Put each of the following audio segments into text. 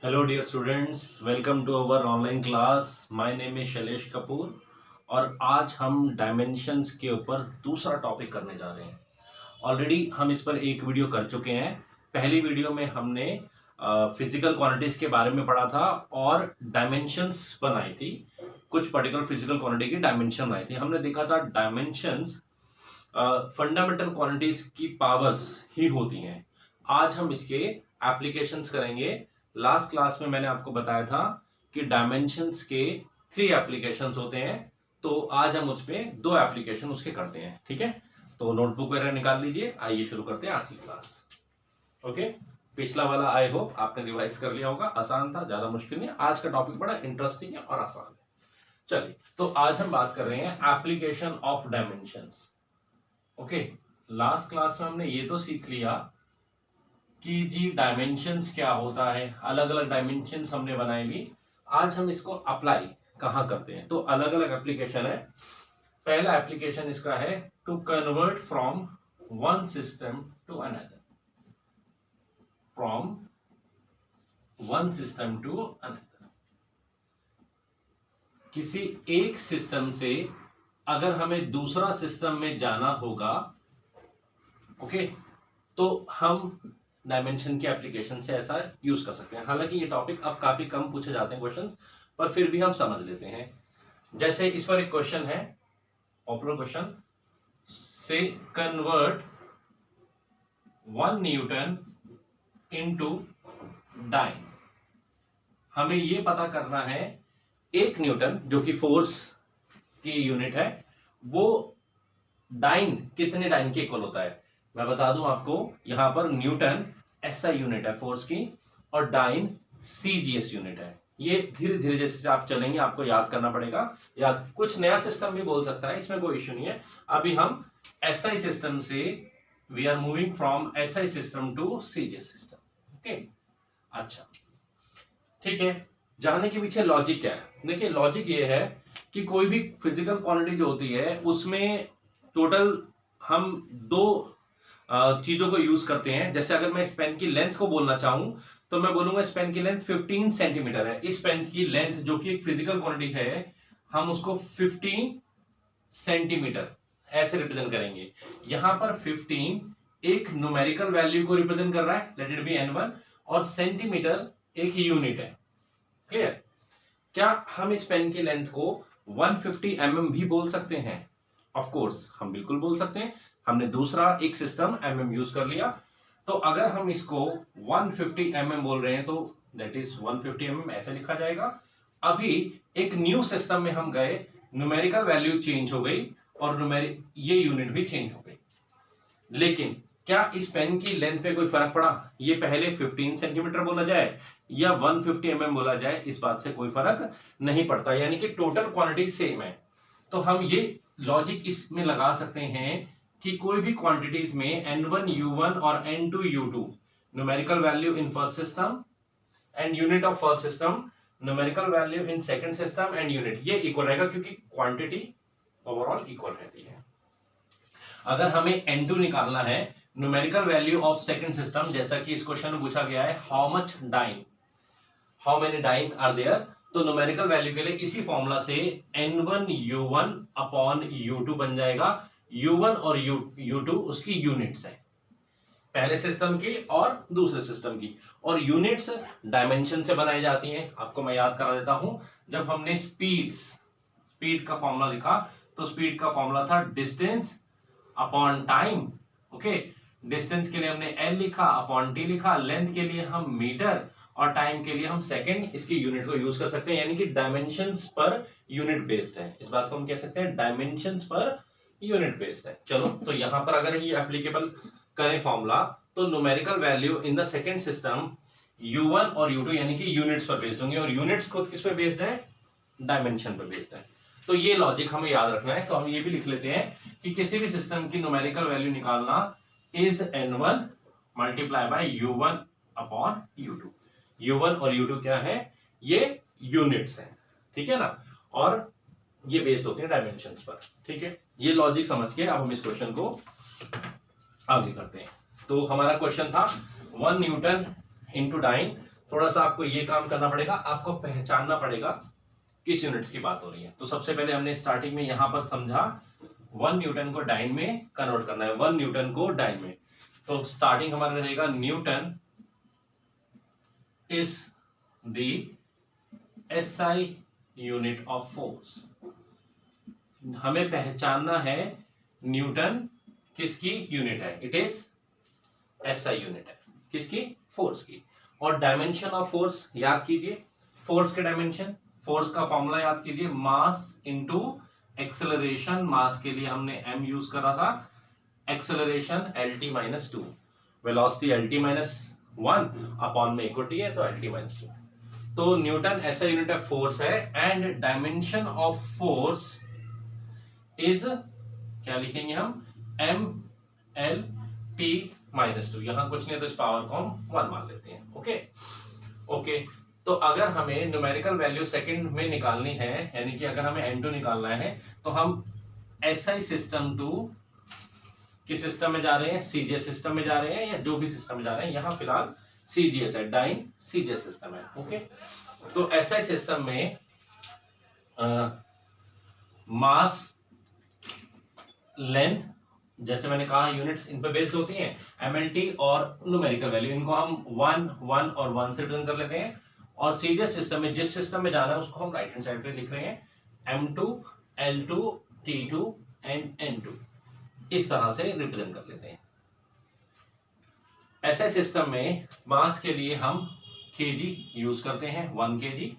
Hello dear students, welcome to our online class. My name is Shailesh Kapoor और आज हम dimensions के ऊपर दूसरा टॉपिक करने जा रहे हैं। ऑलरेडी हम इस पर एक वीडियो कर चुके हैं। पहली वीडियो में हमने फिजिकल क्वांटिटीज के बारे में पढ़ा था और डायमेंशंस बनाई थी। कुछ पर्टिकुलर फिजिकल क्वांटिटी की डायमेंशन बनाई थी। हमने देखा था डायमेंशंस फंडामेंटल क्वांटिटीज की पावर्स ही होती हैं। आज हम इसके एप्लीकेशंस करेंगे। लास्ट क्लास में मैंने आपको बताया था कि डायमेंशंस के 3 एप्लीकेशंस होते हैं, तो आज हम उसमें 2 एप्लीकेशन उसके करते हैं। ठीक है, तो नोटबुक वगैरह निकाल लीजिए। आइए शुरू करते हैं आज की क्लास। ओके, पिछला वाला आई होप आपने रिवाइज कर लिया होगा। आसान था, ज्यादा मुश्किल नहीं। आज का टॉपिक बड़ा इंटरेस्टिंग है और आसान है। चलिए, तो आज हम बात कर रहे हैं application of dimensions. Okay, last class में हमने ये तो सीख लिया कि जी डायमेंशंस क्या होता है, अलग अलग डायमेंशंस हमने बनाए भी। आज हम इसको अप्लाई कहाँ करते हैं, तो अलग अलग एप्लीकेशन है। पहला एप्लीकेशन इसका है to convert from one system to another, from one system to another. किसी एक सिस्टम से अगर हमें दूसरा सिस्टम में जाना होगा, ओके, तो हम डायमेंशन के एप्लीकेशन से ऐसा यूज कर सकते हैं। हालांकि ये टॉपिक अब काफी कम पूछे जाते हैं क्वेश्चंस, पर फिर भी हम समझ लेते हैं। जैसे इस पर एक क्वेश्चन है, पॉपुलर क्वेश्चन, से कन्वर्ट 1 न्यूटन इनटू डाइन। हमें ये पता करना है 1 न्यूटन जो कि फोर्स की यूनिट है, वो डाइन कितने डाइन के इक्वल होता है। मैं बता दूं आपको, यहां पर न्यूटन एसआई यूनिट है फोर्स की और डाइन सीजीएस यूनिट है। ये धीरे धीरे जैसे आप चलेंगे आपको याद करना पड़ेगा, या कुछ नया सिस्टम भी बोल सकता है, इसमें कोई इश्यू नहीं है। अभी हम एसआई सिस्टम से we are moving from SI system to CGS system. Okay, अच्छा ठीक है। जानने के पीछे लॉजिक क्या है? देखिए, लॉजिक ये है कि कोई भी फिजिकल क्वांटिटी जो होती है उसमें टोटल हम 2 चीजों को यूज करते हैं। जैसे अगर मैं इस पेन की लेंथ को बोलना चाहूं तो मैं बोलूंगा इस पेन की लेंथ 15 सेंटीमीटर है। इस पेन की लेंथ जो कि एक फिजिकल क्वांटिटी है, हम उसको 15 सेंटीमीटर ऐसे रिप्रेजेंट करेंगे। यहां पर 15 एक न्यूमेरिकल वैल्यू को रिप्रेजेंट कर रहा है, लेट इट बी n1, और सेंटीमीटर एक यूनिट है। क्लियर? क्या हम इस पेन की लेंथ को 150 mm भी बोल सकते हैं? ऑफ कोर्स हम बिल्कुल बोल सकते हैं। हमने दूसरा एक सिस्टम mm यूज कर लिया, तो अगर हम इसको 150 mm बोल रहे हैं तो दैट इज 150 mm ऐसे लिखा जाएगा। अभी एक न्यू सिस्टम में हम गए, न्यूमेरिकल वैल्यू चेंज हो गई और ये यूनिट भी चेंज हो गई, लेकिन क्या इस पेन की लेंथ पे कोई फर्क पड़ा? ये पहले 15 सेंटीमीटर बोला जाए या 150 mm बोला जाए, इस बात से कोई फर्क नहीं पड़ता, यानी कि टोटल क्वांटिटी सेम है। तो हम ये लॉजिक इसमें लगा सकते हैं कि कोई भी क्वांटिटीज में n1 u1 और n2 u2 numerical value in first system and unit of first system, numerical value in second system and unit, ये इक्वल रहेगा क्योंकि क्वांटिटी ओवरऑल इक्वल रहती है। अगर हमें n2 निकालना है, numerical value of second system, जैसा कि इस क्वेश्चन में पूछा गया है how much dyne, how many dyne are there, तो न्यूमेरिकल वैल्यू के लिए इसी फॉर्मूला से n1 u1 अपॉन u2 बन जाएगा। u1 और u2 उसकी यूनिट्स है, पहले सिस्टम की और दूसरे सिस्टम की, और यूनिट्स डायमेंशन से बनाई जाती हैं। आपको मैं याद करा देता हूं, जब हमने स्पीड का फॉर्मूला लिखा तो स्पीड का फॉर्मूला था distance upon time. Okay, distance के लिए हमने l लिखा, अपॉन t लिखा, लेंथ के लिए हम मीटर और टाइम के लिए हम सेकंड, इसकी यूनिट को यूज कर सकते हैं, यानी कि डायमेंशंस पर यूनिट बेस्ड है। इस बात को हम कह सकते हैं डायमेंशंस पर यूनिट बेस्ड है। चलो, तो यहां पर अगर ये एप्लीकेबल करें फॉर्मूला, तो numerical value in the second system u1 और u2 यानी कि यूनिट्स पर बेस्ड होंगे, और यूनिट्स खुद किस पे बेस्ड है? डायमेंशन पर बेस्ड है। तो ये लॉजिक हमें याद रखना है। तो हम ये भी लिख लेते हैं कि किसी भी सिस्टम की न्यूमेरिकल वैल्यू निकालना is n1 multiply by u1 upon u2। u1 और u2 क्या है? ये यूनिट्स हैं, ठीक है ना, और ये बेस्ड होते हैं डायमेंशंस पर। ठीक है, ये लॉजिक समझ के अब हम इस क्वेश्चन को आगे करते हैं। तो हमारा क्वेश्चन था 1 न्यूटन इंटू डाइन, थोड़ा सा आपको ये काम करना पड़ेगा, आपको पहचानना पड़ेगा किस यूनिट्स की बात हो रही है। तो सबसे पहले हमने स्टार्टिंग में यहां पर समझा 1 न्यूटन को डाइन में कन्वर्ट करना है, 1 न्यूटन को डाइन में। तो स्टार्टिंग हमारा रहेगा Newton is the SI unit of force. हमें पहचानना है न्यूटन किसकी यूनिट है, इट इज SI यूनिट है, किसकी, फोर्स की। और डायमेंशन ऑफ फोर्स याद कीजिए, फोर्स के डायमेंशन, फोर्स का फॉर्मूला याद कीजिए, मास इनटू एक्सेलरेशन। मास के लिए हमने m यूज करा था, acceleration LT-2, velocity LT-1 upon में इक्वल है तो LT-2। तो newton SI unit of force है and dimension of force is, क्या लिखेंगे हम, ML-T-2। यहां कुछ नहीं तो इस पावर को हम 1 मान लेते हैं। ओके ओके, तो अगर हमें न्यूमेरिकल वैल्यू सेकंड में निकालनी है, यानी कि अगर हमें M2 निकालना है, तो हम SI सिस्टम टू किस सिस्टम में जा रहे हैं, CGS सिस्टम में जा रहे हैं, या जो भी सिस्टम में जा रहे हैं, यहां फिलहाल CGS है, डाइन CGS सिस्टम है। ओके, तो SI सिस्टम में मास, लेंथ, जैसे मैंने कहा यूनिट्स इन पे बेस्ड होती हैं, MLT और न्यूमेरिकल वैल्यू, इनको हम 1 1 और 1 से रिप्रेजेंट कर लेते हैं। और सीजीएस सिस्टम में जिस सिस्टम में जाना है उसको हम राइट हैंड साइड पे लिख रहे हैं M2 L2 T2 and N2, इस तरह से रिप्रेजेंट कर लेते हैं। ऐसे सिस्टम में मास के लिए हम kg यूज करते हैं, 1 kg,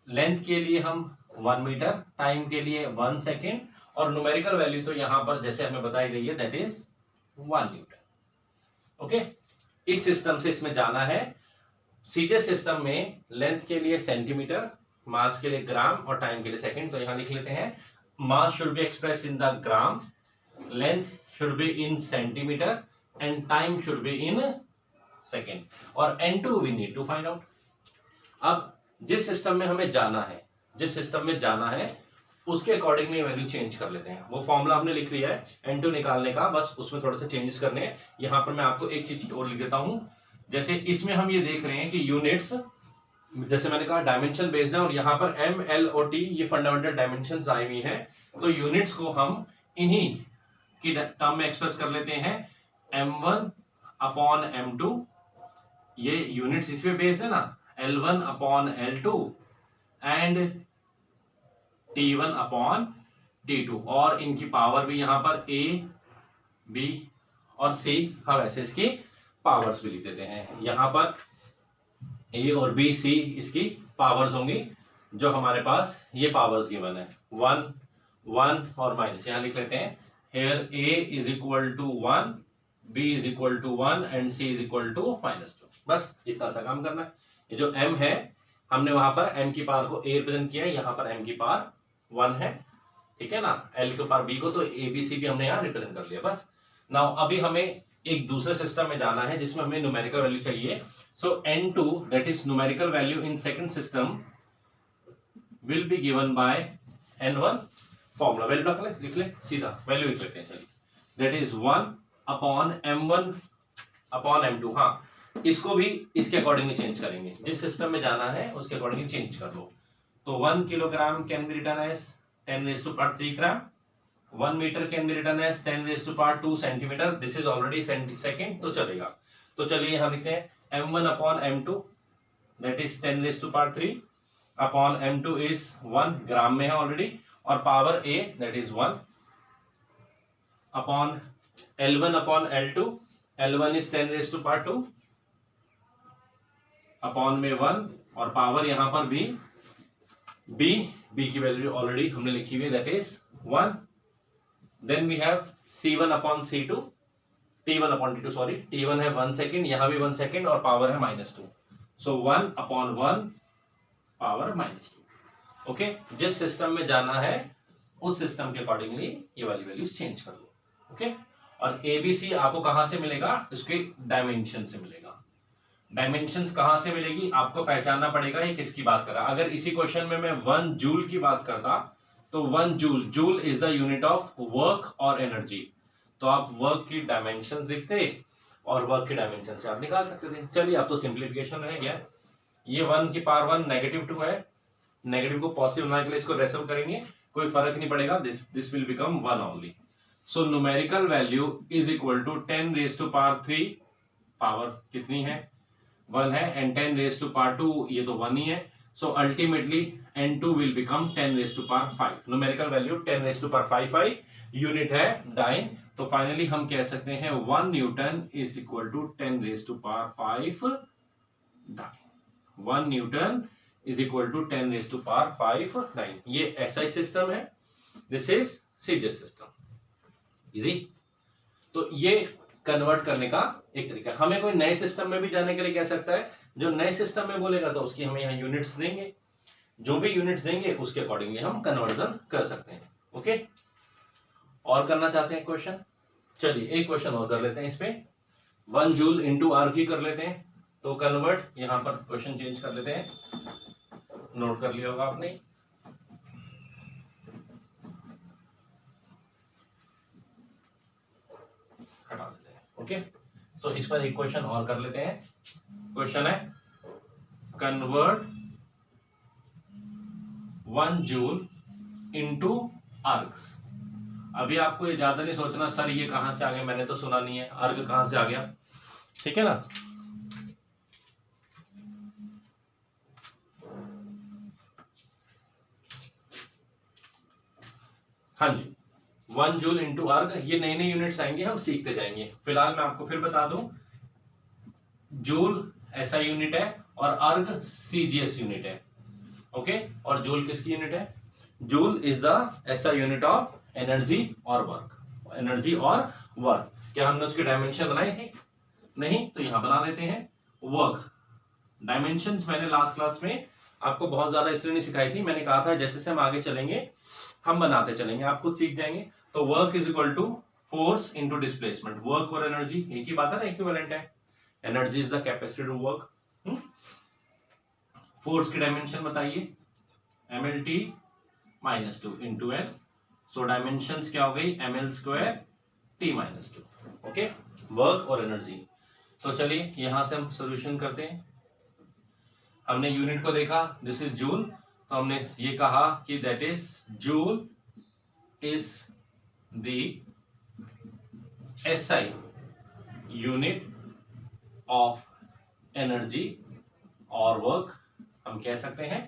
लेंथ के लिए हम 1 मीटर, टाइम के लिए 1 सेकेंड, और न्यूमेरिकल वैल्यू तो यहां पर जैसे हमें बताई गई है दैट इज 1 न्यूटन। ओके, इस सिस्टम से इसमें जाना है। सीजीएस सिस्टम में लेंथ के लिए सेंटीमीटर, मास के लिए ग्राम और टाइम के लिए सेकंड। तो यहां लिख लेते हैं mass should be express in the gram, length should be in centimetre and time should be in second, और N2 we need to find out. अब जिस सिस्टम में हमें जाना है, जिस सिस्टम में जाना है उसके अकॉर्डिंग में वैल्यू चेंज कर लेते हैं। वो फॉर्मूला हमने लिख लिया है N2 निकालने का, बस उसमें थोड़े से चेंजेस करने हैं। यहां पर मैं आपको एक चीज और लिख देता हूं, जैसे इसमें हम ये देख रहे हैं कि यूनिट्स, जैसे मैंने कहा डायमेंशन बेस्ड है, और यहाँ पर M, L और T ये फंडामेंटल डायमेंशंस आई हुई हैं। तो यूनिट्स को हम इन्हीं की टर्म में एक्सप्रेस कर लेते हैं, M1 अपॉन M2, ये यूनिट्स इस पे बेस्ड है ना, L1 upon L2 and T1 upon T2, और इनकी पावर भी यहाँ पर A, B और C, हम ऐसे इसकी पावर्स भी लिख देते हैं। यहाँ पर A और B, C इसकी पावर्स होंगी, जो हमारे पास ये पावर्स गिवन है 1 1 और माइनस, यहाँ लिख लेते हैं here A is equal to 1, B is equal to 1 and C is equal to -2। बस इतना सा काम करना है। ये जो M है, हमने वहां पर M की पावर को A रिप्रेजेंट किया है, यहाँ पर M की पावर 1 है, ठीक है ना, L के पावर B को, तो A B C भी हमने यहाँ रिप्रेजेंट कर लिया। बस नाउ अभी हमें एक दूसरे सिस्टम में जाना है जिसमें हमें न्यूमेरिकल वैल्यू चाहिए। सो N2 that is numerical value in second system will be given by N1, formula value लिख ले सीधा वैल्यू लिख लेते हैं, चलिए, that is 1 upon M1 upon M2। हाँ, इसको भी इसके अकॉर्डिंगली चेंज करेंगे, जिस सिस्टम में जाना है उसके अकॉर्डिंगली चेंज कर लो। तो 1 kilogram can be written as 10⁻³ gram, 1 metre can be written as 10⁻² centimetre, this is already second, तो चलेगा। तो चलिए यहां लिखते हैं M1 upon M2 that is 10⁻³ upon M2 is 1 gram में है ऑलरेडी, और power A that is 1 upon L1 upon L2, L1 is 10⁻² upon में 1, और पावर यहां पर B की वैल्यू ऑलरेडी हमने लिखी हुई है that is 1। Then we have C1 upon C2, T1 upon T2, sorry, T1 है 1 सेकेंड, यहां भी 1 सेकेंड, और पावर है -2, सो 1 अपॉन 1 पावर -2। ओके, जिस सिस्टम में जाना है उस सिस्टम के अकॉर्डिंगली ये वाली वैल्यूज चेंज कर लो। ओके, और ABC आपको कहां से मिलेगा, उसके डायमेंशन से मिलेगा। डायमेंशंस कहां से मिलेगी, आपको पहचानना पड़ेगा ये किसकी बात कर रहा है। अगर इसी क्वेश्चन में मैं 1 जूल की बात करता तो 1 joule is the unit of work और एनर्जी, तो आप वर्क की डायमेंशंस लिखते और वर्क के डायमेंशन से आप निकाल सकते थे। चलिए अब तो सिंप्लीफिकेशन रह गया, ये 1 की पावर 1 -2 है, नेगेटिव को पॉजिटिव बनाने के लिए इसको रेसिव करेंगे, कोई फर्क नहीं पड़ेगा, this will become 1 only. So numerical value is equal to 10 raise to power 3, power कितनी है 1 है, एंड 10 रेज टू पावर 2 ये तो 1 ही है। So ultimately n2 will become 10 raise to power 5। Numerical value 10 raise to power 5 unit है dyne. तो finally हम कह सकते हैं 1 newton is equal to 10 raise to power 5 dyne. 1 newton is equal to 10 raise to power 5 dyne. ये SI system है, this is CGS system. Easy. तो ये कन्वर्ट करने का एक तरीका। हमें कोई नए सिस्टम में भी जाने के लिए कह सकता है, जो नए सिस्टम में बोलेगा तो उसकी हमें यहाँ यूनिट्स देंगे, जो भी यूनिट्स देंगे उसके अकॉर्डिंगली हम कन्वर्जन कर सकते हैं। ओके, और करना चाहते हैं क्वेश्चन? चलिए एक क्वेश्चन और कर लेते हैं इस पे। 1 जूल इंटू आर की कर लेते हैं। तो कन्वर्ट, यहां पर क्वेश्चन चेंज कर लेते हैं, नोट कर लिया होगा आपने। हटा देते हैं। ओके, तो इस पर एक क्वेश्चन और कर लेते हैं। क्वेश्चन है कन्वर्ट 1 जूल इंटू आर्ग्स। अभी आपको ये ज्यादा नहीं सोचना सर ये कहां से आ गया, मैंने तो सुना नहीं है, अर्ग कहां से आ गया, ठीक है ना। हाँ जी, 1 जूल इंटू अर्ग, ये नई नई यूनिट्स आएंगे, हम सीखते जाएंगे। फिलहाल मैं आपको फिर बता दूं, जूल ऐसा यूनिट है और अर्ग सीजीएस यूनिट है। ओके, और जूल किसकी यूनिट है? जूल इज द ऐसा यूनिट ऑफ एनर्जी और वर्क। एनर्जी और वर्क, क्या हमने उसकी डायमेंशन बनाई थी? नहीं, तो यहां बना लेते हैं। वर्क डायमेंशंस मैंने लास्ट क्लास में आपको बहुत ज्यादा इसलिए नहीं सिखाई थी, मैंने कहा था जैसे जैसे हम आगे चलेंगे हम बनाते चलेंगे, आप खुद सीख जाएंगे। तो work is equal to force into displacement. Work और एनर्जी एक ही बात है ना, इक्विवेलेंट है। Energy is the capacity to work. Force की डायमेंशन बताइए, mlt -2 into L. So dimensions क्या हो गई, ml² t -2। ओके, वर्क और एनर्जी। तो चलिए यहां से हम सॉल्यूशन करते हैं। हमने यूनिट को देखा, दिस इज जूल, तो हमने ये कहा कि that is joule is the SI unit of energy और वर्क। हम कह सकते हैं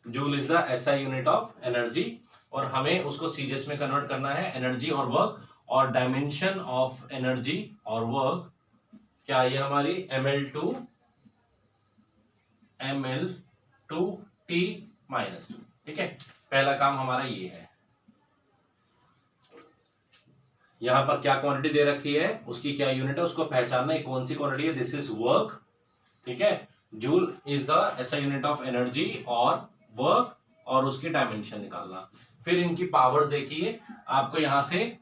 joule is the SI unit of energy, और हमें उसको सीजीएस में कन्वर्ट करना है, एनर्जी और वर्क। और डायमेंशन ऑफ एनर्जी और वर्क क्या ये हमारी ml2 t -2। ठीक है, पहला काम हमारा ये है। यहां पर क्या क्वांटिटी दे रखी है, उसकी क्या यूनिट है, उसको पहचानना है कौन सी क्वांटिटी है। दिस इज वर्क, ठीक है। जूल इज द ऐसा यूनिट ऑफ एनर्जी और वर्क, और उसकी डायमेंशन निकालना। फिर इनकी पावर्स देखिए, आपको यहां से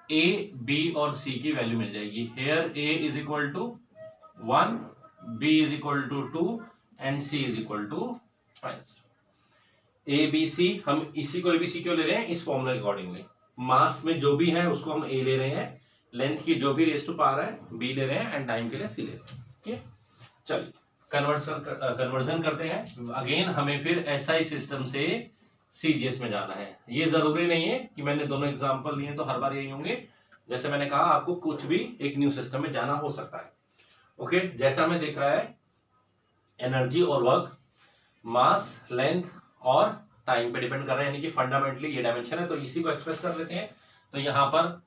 ए, बी और सी की वैल्यू मिल जाएगी। Here A is equal to 1, B is equal to 2 and C is equal to -2। A B C, हम इसी को एबीसी क्यों ले रहे हैं, इस फॉर्मूला के अकॉर्डिंगली। मास में जो भी है उसको हम ए ले रहे हैं, लेंथ की जो भी रेज टू पावर है बी ले रहे हैं, एंड टाइम के लिए सी ले रहे हैं। ठीक है, चलिए कन्वर्जन करते हैं। अगेन हमें फिर एसआई सिस्टम से सीजीएस में जाना है। ये जरूरी नहीं है कि मैंने दोनों एग्जांपल लिए तो हर बार यही होंगे। जैसे मैंने कहा आपको कुछ भी एक न्यू सिस्टम में जाना हो सकता है। ओके, जैसा हमें देख रहा है एनर्जी और वर्क मास, लेंथ और टाइम पे डिपेंड कर रहे हैं, यानी कि फंडामेंटली ये डायमेंशन है। तो इसी को एक्सप्रेस कर लेते हैं। तो यहां पर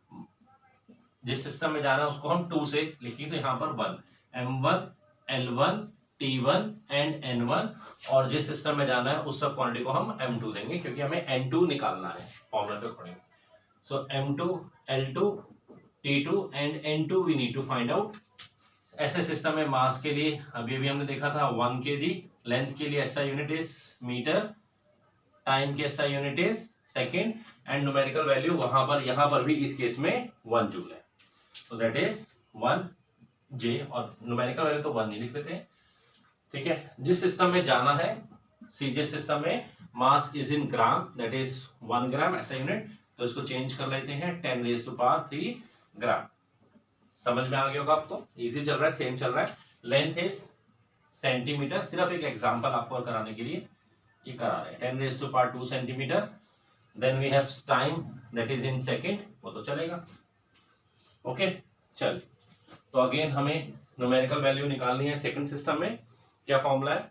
जिस सिस्टम में जाना है उसको हम 2 से लिखिए, तो यहां पर 1 m1 l1 t1 and n1, और जिस सिस्टम में जाना है उस सब क्वांटिटी को हम m2 देंगे, क्योंकि हमें n2 निकालना है फॉर्मूला के according. So m2 l2 t2 and n2 we need to find out. ऐसे सिस्टम में मास के लिए अभी अभी हमने देखा था 1 kg, लेंथ के लिए SI unit is metre, time के SI unit is second, and numerical value वहां पर यहां पर भी इस केस में 1 जूल है। तो दैट इज 1 J, और न्यूमेरिकल वैल्यू तो 1 ही लिख लेते हैं। ठीक है, जिस सिस्टम में जाना है सीजीएस सिस्टम में mass is in gram, that is 1 gram SI unit, तो इसको चेंज कर लेते हैं 10 रेज़ टू पावर 3 ग्राम। समझ में आ गया होगा, अब तो इजी चल रहा है, सेम चल रहा है। लेंथ इज सेंटीमीटर, सिर्फ एक एग्जांपल आपको कराने के लिए ये करा रहे हैं, 10 raise to power 2 centimetre. Then we have time that is in second, वो तो चलेगा। ओके चल, तो अगेन हमें न्यूमेरिकल वैल्यू निकालनी है सेकंड सिस्टम में। क्या फॉर्मूला है,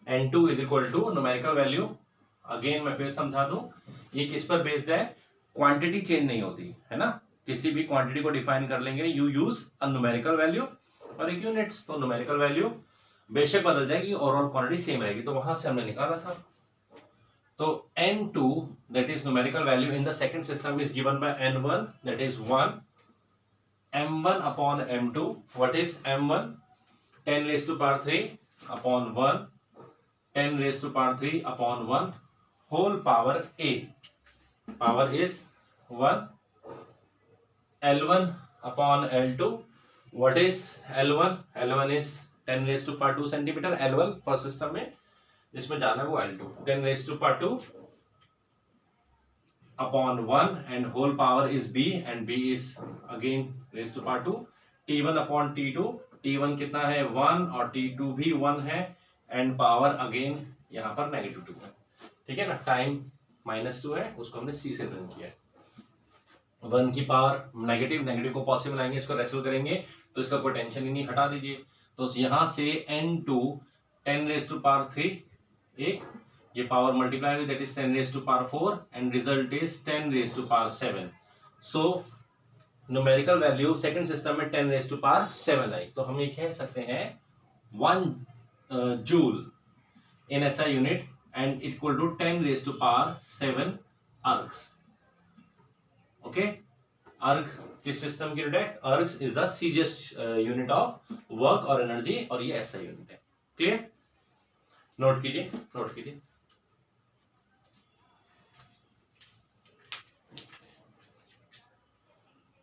N2 is equal to numerical value, again मैं फिर समझा दूं, ये किस पर बेस्ड है, क्वांटिटी चेंज नहीं होती है ना, किसी भी क्वांटिटी को डिफाइन कर लेंगे you use a numerical value और एक यूनिट्स, तो न्यूमेरिकल वैल्यू बेशक बदल जाएगी, ओवरऑल क्वांटिटी सेम रहेगी, तो वहां से हमने निकाला था। तो N2 that is numerical value in the second system is given by N1 that is 1, M1 upon M2, what is M1, 10 raised to power 3 upon 1, 10 raised to power 3 upon 1 whole power A, power is 1, L1 upon L2, what is L1, L1 is 10 raised to power 2 centimeter, L1 first system में जिसमें जाना है वो L2, 10 raised to power 2 upon 1 and whole power is B and B is again raised to power 2, T1 upon T2, T1 कितना है 1 और T2 भी 1 है and power again यहाँ पर -2 है, ठीक है ना, टाइम -2 है, उसको हमने C से रन किया है। 1 की पावर नेगेटिव को पॉजिटिव लाएंगे, इसको रेसिल करेंगे तो इसका कोई टेंशन ही नहीं, हटा दीजिए। तो यहाँ से N2 10 raised to power 3 एक, ये पावर मल्टीप्लाई हुई that is 10 raised to power 4 and result is 10 raised to power 7। So numerical value second system में 10 raised to power 7 आई, तो हम ये कह सकते हैं 1 joule in SI unit and equal to 10 raised to power 7 ergs. Okay, erg किस system की unit है, ergs is the CGS unit of work और एनर्जी, और ये SI यूनिट है। क्लियर, नोट कीजिए।